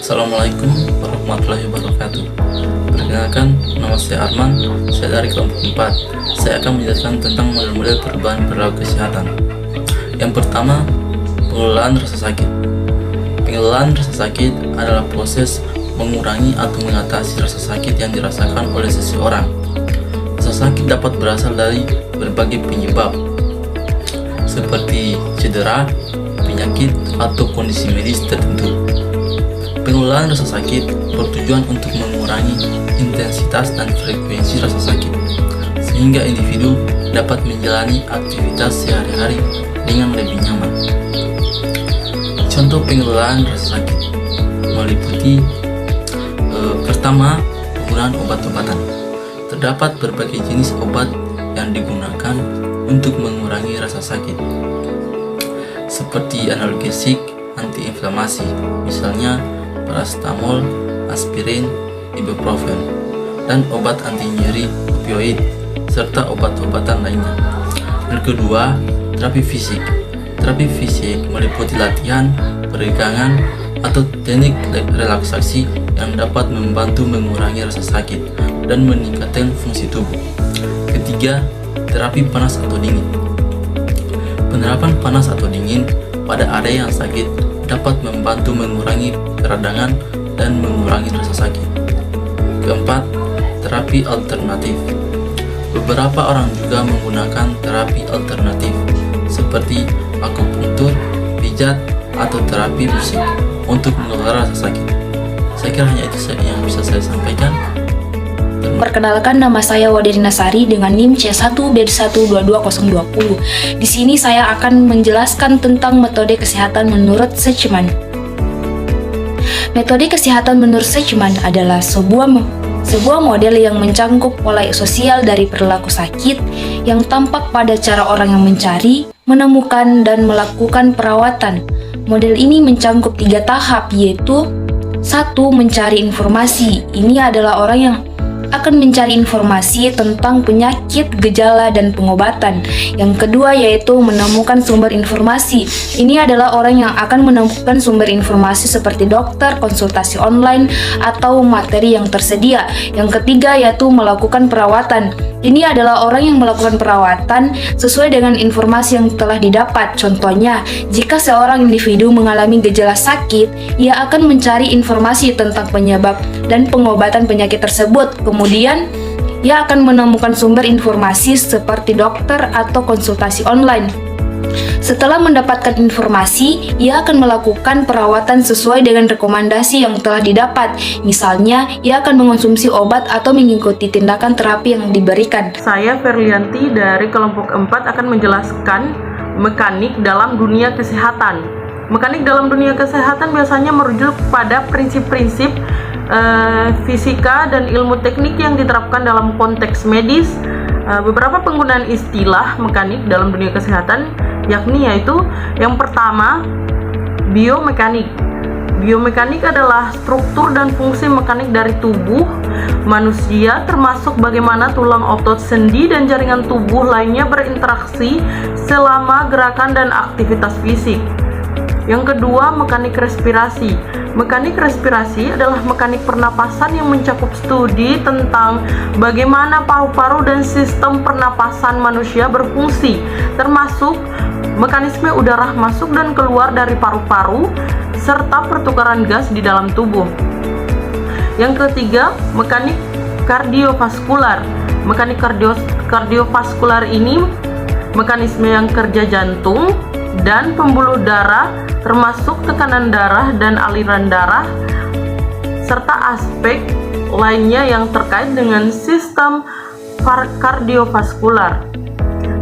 Assalamualaikum warahmatullahi wabarakatuh. Perkenalkan, nama saya Arman, saya dari kelompok 4. Saya akan menjelaskan tentang model-model perubahan perilaku kesehatan. Yang pertama, pengelolaan rasa sakit. Pengelolaan rasa sakit adalah proses mengurangi atau mengatasi rasa sakit yang dirasakan oleh seseorang. Rasa sakit dapat berasal dari berbagai penyebab, seperti cedera, penyakit, atau kondisi medis tertentu. Pengelolaan rasa sakit bertujuan untuk mengurangi intensitas dan frekuensi rasa sakit, sehingga individu dapat menjalani aktivitas sehari-hari dengan lebih nyaman. Contoh pengelolaan rasa sakit meliputi pertama, penggunaan obat-obatan. Terdapat berbagai jenis obat yang digunakan untuk mengurangi rasa sakit, seperti analgesik, antiinflamasi, misalnya paracetamol, aspirin, ibuprofen, dan obat anti nyeri opioid, serta obat-obatan lainnya. Yang kedua, terapi fisik. Terapi fisik meliputi latihan, peregangan, atau teknik relaksasi yang dapat membantu mengurangi rasa sakit dan meningkatkan fungsi tubuh. Ketiga, terapi panas atau dingin. Penerapan panas atau dingin pada area yang sakit dapat membantu mengurangi peradangan dan mengurangi rasa sakit. Keempat, terapi alternatif. Beberapa orang juga menggunakan terapi alternatif seperti akupunktur, pijat, atau terapi musik untuk mengelola rasa sakit. Saya kira hanya itu yang bisa saya sampaikan. Perkenalkan, nama saya Wadirina Sari dengan NIM C1B122020. Di sini saya akan menjelaskan tentang metode kesehatan menurut Seligman. Metode kesehatan menurut Seligman adalah sebuah model yang mencangkup pola sosial dari perilaku sakit yang tampak pada cara orang yang mencari, menemukan, dan melakukan perawatan. Model ini mencangkup 3 tahap, yaitu 1. Mencari informasi. Ini adalah orang yang akan mencari informasi tentang penyakit, gejala, dan pengobatan. Yang kedua yaitu menemukan sumber informasi. Ini adalah orang yang akan menemukan sumber informasi seperti dokter, konsultasi online, atau materi yang tersedia. Yang ketiga yaitu melakukan perawatan. Ini adalah orang yang melakukan perawatan sesuai dengan informasi yang telah didapat. Contohnya, jika seorang individu mengalami gejala sakit, ia akan mencari informasi tentang penyebab dan pengobatan penyakit tersebut. Kemudian, ia akan menemukan sumber informasi seperti dokter atau konsultasi online. Setelah mendapatkan informasi, ia akan melakukan perawatan sesuai dengan rekomendasi yang telah didapat. Misalnya, ia akan mengonsumsi obat atau mengikuti tindakan terapi yang diberikan. Saya Ferlianti dari kelompok 4 akan menjelaskan mekanik dalam dunia kesehatan. Mekanik dalam dunia kesehatan biasanya merujuk pada prinsip-prinsip fisika dan ilmu teknik yang diterapkan dalam konteks medis. Beberapa penggunaan istilah mekanik dalam dunia kesehatan yaitu yang pertama, biomekanik. Biomekanik adalah struktur dan fungsi mekanik dari tubuh manusia, termasuk bagaimana tulang, otot, sendi, dan jaringan tubuh lainnya berinteraksi selama gerakan dan aktivitas fisik. Yang kedua, mekanik respirasi. Mekanik respirasi adalah mekanik pernapasan yang mencakup studi tentang bagaimana paru-paru dan sistem pernapasan manusia berfungsi, termasuk mekanisme udara masuk dan keluar dari paru-paru, serta pertukaran gas di dalam tubuh. Yang ketiga, mekanik kardiovaskular. Mekanik kardiovaskular ini mekanisme yang kerja jantung dan pembuluh darah, termasuk tekanan darah dan aliran darah, serta aspek lainnya yang terkait dengan sistem kardiovaskular.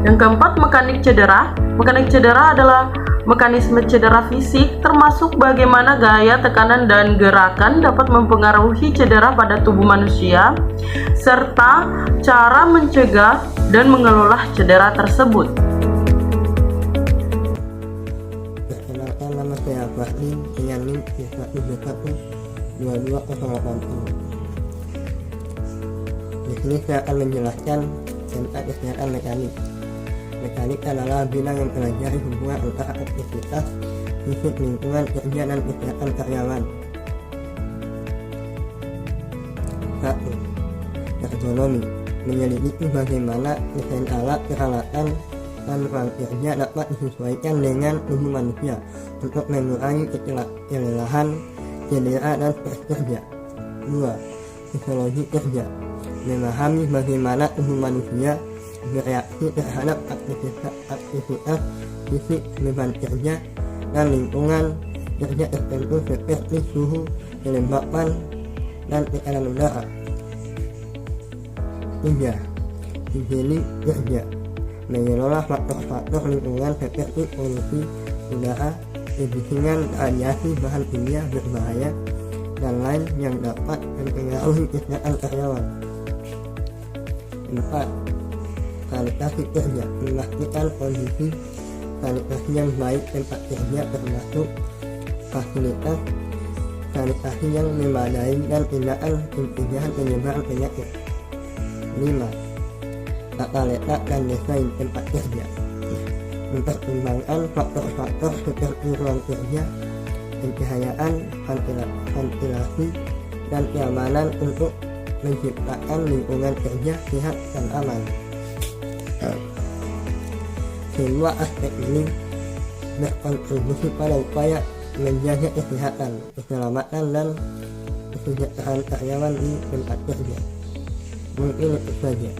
Yang keempat, mekanik cedera. Mekanik cedera adalah mekanisme cedera fisik, termasuk bagaimana gaya, tekanan, dan gerakan dapat mempengaruhi cedera pada tubuh manusia, serta cara mencegah dan mengelola cedera tersebut. Perkenalkan, nama saya Fahri dengan NIM C1B122080. Di sini saya akan menjelaskan tentang kesehatan mekanik. Mekanik adalah bidang yang mempelajari hubungan antara aktivitas fisik, lingkungan kerja, dan kesehatan karyawan. satu, ekonomi, menyelidiki bagaimana desain alat, peralatan, dan ruang kerja dapat disesuaikan dengan tubuh manusia untuk mengurangi kelelahan, cedera, dan stres kerja. 2. Psikologi kerja, memahami bagaimana tubuh manusia bereaksi terhadap aktivitas fisik, beban kerja, dan lingkungan kerja tertentu seperti suhu, kelembapan, dan tekanan udara. 3. Higiene kerja, mengelola faktor-faktor lingkungan seperti polusi udara, kebisingan, radiasi, bahan kimia berbahaya, dan lain yang dapat mempengaruhi kesehatan karyawan. 4. Kualitas kerja, memastikan kondisi sanitasi yang baik tempat kerja termasuk fasilitas sanitasi yang memadai dan tindakan pencegahan penyebaran penyakit. 5. Tata letak dan desain tempat kerja, mempertimbangkan faktor-faktor seperti ruang kerja, pencahayaan, ventilasi, dan keamanan untuk menciptakan lingkungan kerja sehat dan aman. Semua aspek ini berkontribusi pada upaya menjaga kesehatan, keselamatan, dan kesejahteraan karyawan di tempat kerja. Mungkin itu saja.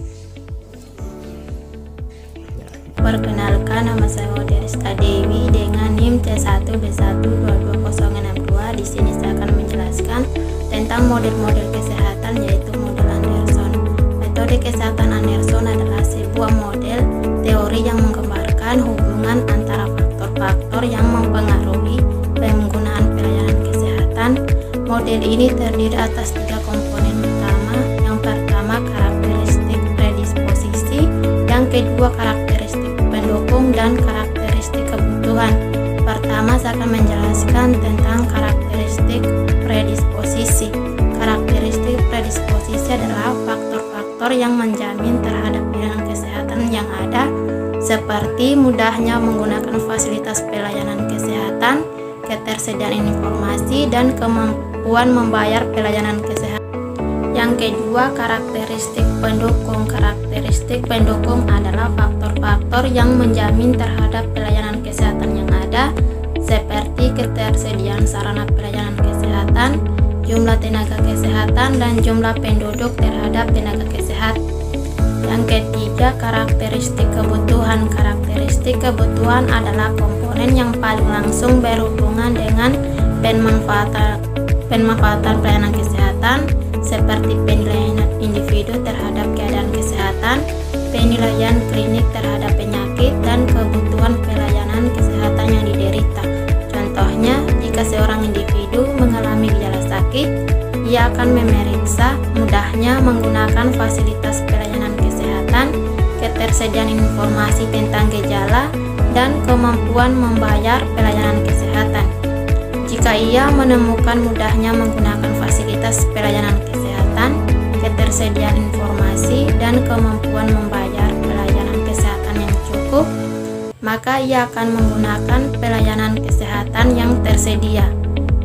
Perkenalkan, nama saya Oderista Dewi dengan NIM C1B1222062. Di sini saya akan menjelaskan tentang model-model kesehatan, yaitu model Anderson. Metode kesehatan Anderson adalah sebuah model teori yang menggambarkan hubungan antara faktor-faktor yang mempengaruhi penggunaan pelayanan kesehatan. Model ini terdiri atas 3 komponen utama. Yang pertama, karakteristik predisposisi, yang kedua karakteristik pendukung, dan karakteristik kebutuhan. Pertama, saya akan menjelaskan tentang karakteristik predisposisi. Karakteristik predisposisi adalah faktor-faktor yang menjamin terhadap pelayanan kesehatan yang ada, seperti mudahnya menggunakan fasilitas pelayanan kesehatan, ketersediaan informasi, dan kemampuan membayar pelayanan kesehatan. Yang kedua, karakteristik pendukung. Karakteristik pendukung adalah faktor-faktor yang menjamin terhadap pelayanan kesehatan yang ada, seperti ketersediaan sarana pelayanan kesehatan, jumlah tenaga kesehatan, dan jumlah penduduk terhadap tenaga kesehatan. Yang ketiga, karakteristik kebutuhan. Karakteristik kebutuhan adalah komponen yang paling langsung berhubungan dengan pemanfaatan pelayanan kesehatan, seperti penilaian individu terhadap keadaan kesehatan, penilaian klinik terhadap penyakit, dan kebutuhan pelayanan kesehatan yang diderita. Contohnya, jika seorang individu mengalami gejala sakit, ia akan memeriksa mudahnya menggunakan fasilitas pelayanan kesehatan, ketersediaan informasi tentang gejala, dan kemampuan membayar pelayanan kesehatan. Jika ia menemukan mudahnya menggunakan fasilitas pelayanan kesehatan, ketersediaan informasi, dan kemampuan membayar pelayanan kesehatan yang cukup, maka ia akan menggunakan pelayanan kesehatan yang tersedia.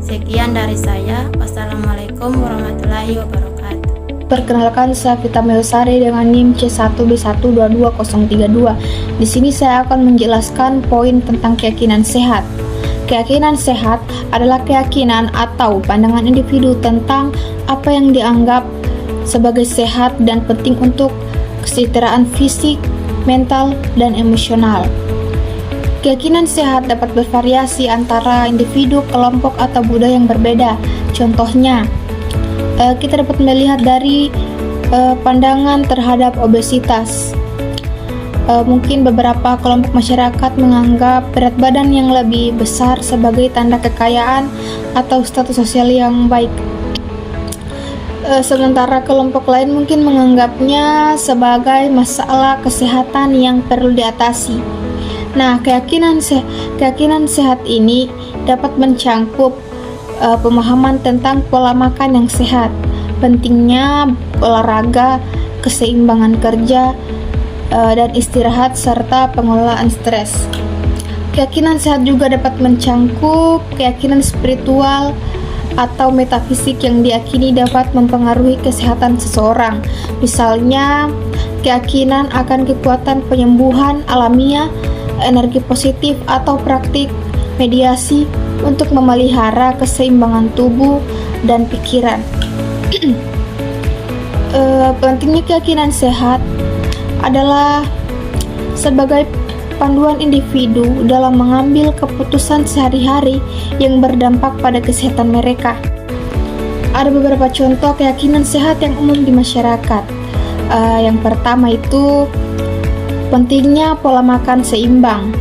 Sekian dari saya. Wassalamualaikum warahmatullahi wabarakatuh. Perkenalkan, saya Vita Melsari dengan NIM C1B1222032. Di sini saya akan menjelaskan poin tentang keyakinan sehat. Keyakinan sehat adalah keyakinan atau pandangan individu tentang apa yang dianggap sebagai sehat dan penting untuk kesejahteraan fisik, mental, dan emosional. Keyakinan sehat dapat bervariasi antara individu, kelompok, atau budaya yang berbeda. Contohnya, kita dapat melihat dari pandangan terhadap obesitas. Mungkin beberapa kelompok masyarakat menganggap berat badan yang lebih besar sebagai tanda kekayaan atau status sosial yang baik. Sementara kelompok lain mungkin menganggapnya sebagai masalah kesehatan yang perlu diatasi. Nah, keyakinan sehat ini dapat mencangkup pemahaman tentang pola makan yang sehat, pentingnya olahraga, keseimbangan kerja, dan istirahat, serta pengelolaan stres. Keyakinan sehat juga dapat mencangkup keyakinan spiritual, atau metafisik yang diyakini dapat mempengaruhi kesehatan seseorang. Misalnya, keyakinan akan kekuatan penyembuhan alamiah, energi positif, atau praktik mediasi untuk memelihara keseimbangan tubuh dan pikiran. Pentingnya keyakinan sehat adalah sebagai panduan individu dalam mengambil keputusan sehari-hari yang berdampak pada kesehatan mereka. Ada beberapa contoh keyakinan sehat yang umum di masyarakat. Yang pertama itu pentingnya pola makan seimbang.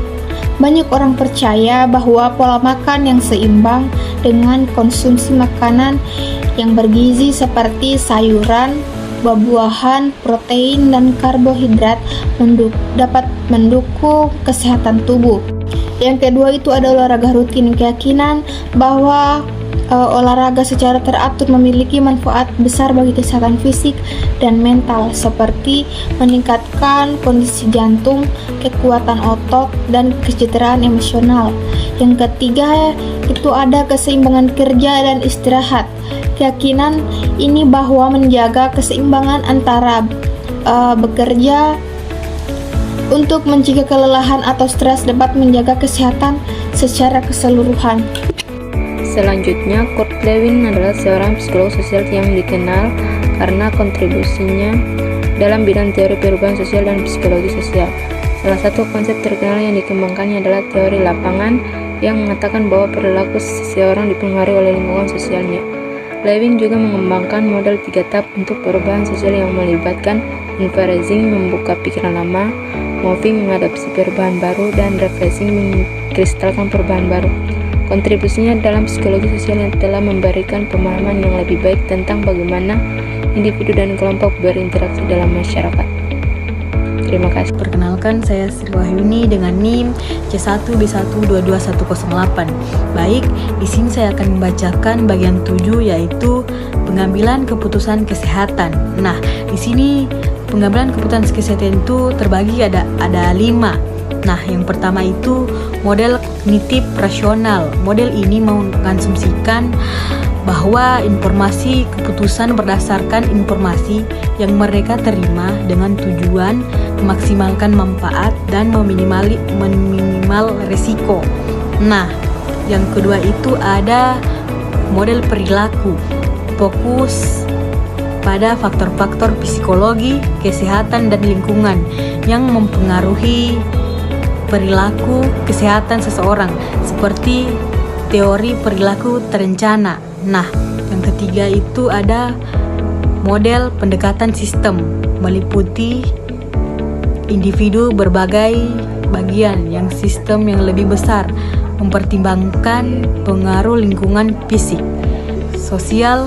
Banyak orang percaya bahwa pola makan yang seimbang dengan konsumsi makanan yang bergizi seperti sayuran, buah-buahan, protein, dan karbohidrat dapat mendukung kesehatan tubuh. Yang kedua itu ada olahraga rutin. Keyakinan bahwa olahraga secara teratur memiliki manfaat besar bagi kesehatan fisik dan mental, seperti meningkatkan kondisi jantung, kekuatan otot, dan kesejahteraan emosional. Yang ketiga itu ada keseimbangan kerja dan istirahat. Keyakinan ini bahwa menjaga keseimbangan antara bekerja untuk mencegah kelelahan atau stres dapat menjaga kesehatan secara keseluruhan. Selanjutnya, Kurt Lewin adalah seorang psikolog sosial yang dikenal karena kontribusinya dalam bidang teori perubahan sosial dan psikologi sosial. Salah satu konsep terkenal yang dikembangkannya adalah teori lapangan yang mengatakan bahwa perilaku seseorang dipengaruhi oleh lingkungan sosialnya. Lewin juga mengembangkan model 3 tahap untuk perubahan sosial yang melibatkan unphrasing, membuka pikiran lama, moving, mengadopsi perubahan baru, dan refreshing, mengkristalkan perubahan baru. Kontribusinya dalam psikologi sosial yang telah memberikan pemahaman yang lebih baik tentang bagaimana individu dan kelompok berinteraksi dalam masyarakat. Terima kasih. Perkenalkan, saya Sri Wahyuni dengan NIM C1B1222108. Baik, di sini saya akan membacakan bagian 7, yaitu pengambilan keputusan kesehatan. Nah, di sini pengambilan keputusan kesehatan itu terbagi ada 5. Nah, yang pertama itu model kognitif rasional. Model ini mengasumsikan bahwa informasi keputusan berdasarkan informasi yang mereka terima dengan tujuan memaksimalkan manfaat dan meminimal resiko. Nah, yang kedua itu ada model perilaku. Fokus pada faktor-faktor psikologi, kesehatan, dan lingkungan yang mempengaruhi perilaku kesehatan seseorang, seperti teori perilaku terencana. Nah, yang ketiga itu ada model pendekatan sistem, meliputi individu berbagai bagian yang sistem yang lebih besar, mempertimbangkan pengaruh lingkungan fisik, sosial,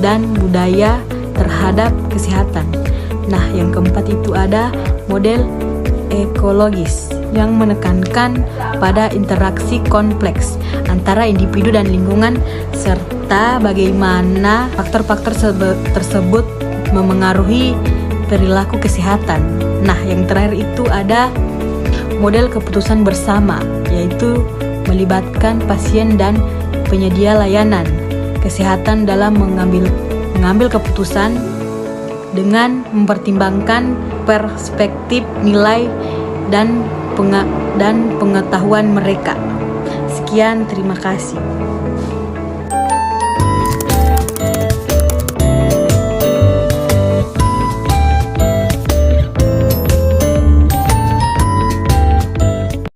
dan budaya terhadap kesehatan. Nah, yang keempat itu ada model ekologis yang menekankan pada interaksi kompleks antara individu dan lingkungan serta bagaimana faktor-faktor tersebut memengaruhi perilaku kesehatan. Nah, yang terakhir itu ada model keputusan bersama, yaitu melibatkan pasien dan penyedia layanan kesehatan dalam mengambil keputusan dengan mempertimbangkan perspektif, nilai, dan pengetahuan mereka. Sekian, terima kasih.